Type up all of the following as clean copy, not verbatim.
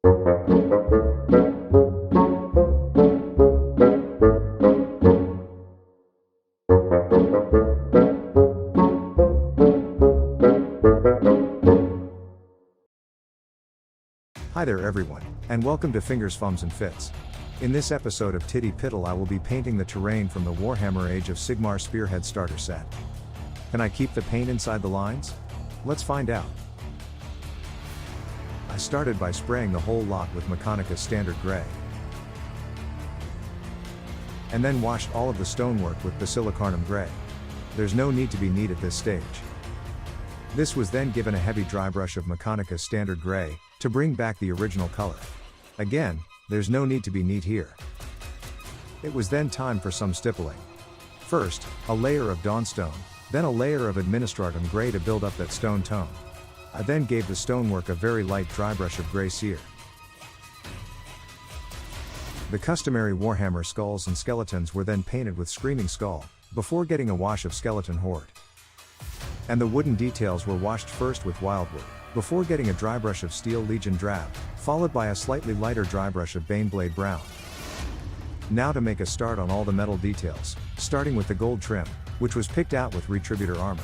Hi there everyone, and welcome to Fingers, Fums and Fits. In this episode of TTPITL I will be painting the terrain from the Warhammer Age of Sigmar Spearhead starter set. Can I keep the paint inside the lines? Let's find out. I started by spraying the whole lot with Mechanica Standard Grey. And then washed all of the stonework with Basilicarnum Grey. There's no need to be neat at this stage. This was then given a heavy dry brush of Mechanica Standard Grey, to bring back the original color. Again, there's no need to be neat here. It was then time for some stippling. First, a layer of Dawnstone, then a layer of Administratum Grey to build up that stone tone. I then gave the stonework a very light dry brush of Grey Sear. The customary Warhammer skulls and skeletons were then painted with Screaming Skull, before getting a wash of Skeleton Horde. And the wooden details were washed first with Wildwood, before getting a dry brush of Steel Legion Drab, followed by a slightly lighter dry brush of Baneblade Brown. Now to make a start on all the metal details, starting with the gold trim, which was picked out with Retributor armor.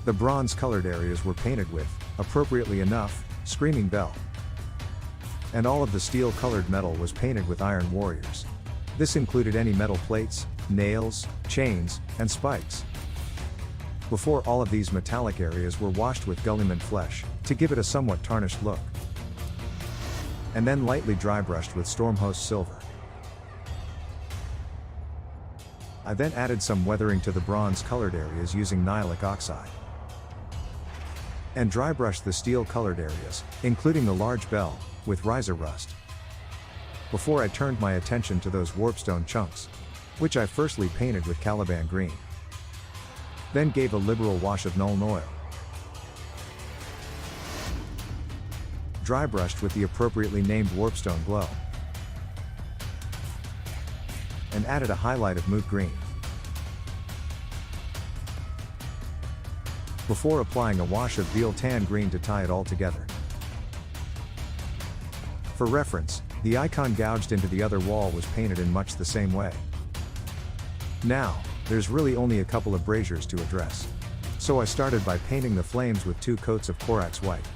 The bronze colored areas were painted with, appropriately enough, Screaming Bell. And all of the steel colored metal was painted with Iron Warriors. This included any metal plates, nails, chains, and spikes. Before all of these metallic areas were washed with Gullymint Flesh, to give it a somewhat tarnished look. And then lightly dry brushed with Stormhost Silver. I then added some weathering to the bronze colored areas using Nihilic Oxide. And dry brushed the steel colored areas, including the large bell, with Riser Rust. Before I turned my attention to those warpstone chunks, which I firstly painted with Caliban Green. Then gave a liberal wash of Nuln Oil. Dry brushed with the appropriately named Warpstone Glow. And added a highlight of Moot Green. Before applying a wash of Veal Tan Green to tie it all together. For reference, the icon gouged into the other wall was painted in much the same way. Now, there's really only a couple of braziers to address. So I started by painting the flames with 2 coats of Corax White.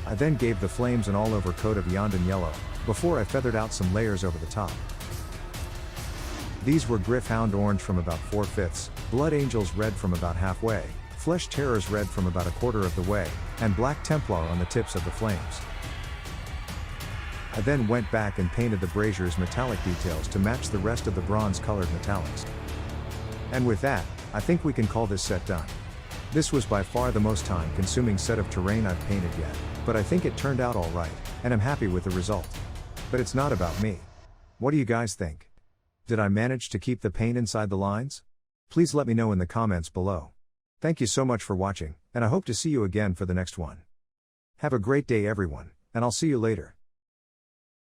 I then gave the flames an all-over coat of Yondan Yellow, before I feathered out some layers over the top. These were Gryph-hound Orange from about 4/5, Blood Angels Red from about halfway, Flesh Terrors Red from about a quarter of the way, and Black Templar on the tips of the flames. I then went back and painted the braziers metallic details to match the rest of the bronze-colored metallics. And with that, I think we can call this set done. This was by far the most time-consuming set of terrain I've painted yet, but I think it turned out alright, and I'm happy with the result. But it's not about me. What do you guys think? Did I manage to keep the paint inside the lines? Please let me know in the comments below. Thank you so much for watching, and I hope to see you again for the next one. Have a great day everyone, and I'll see you later.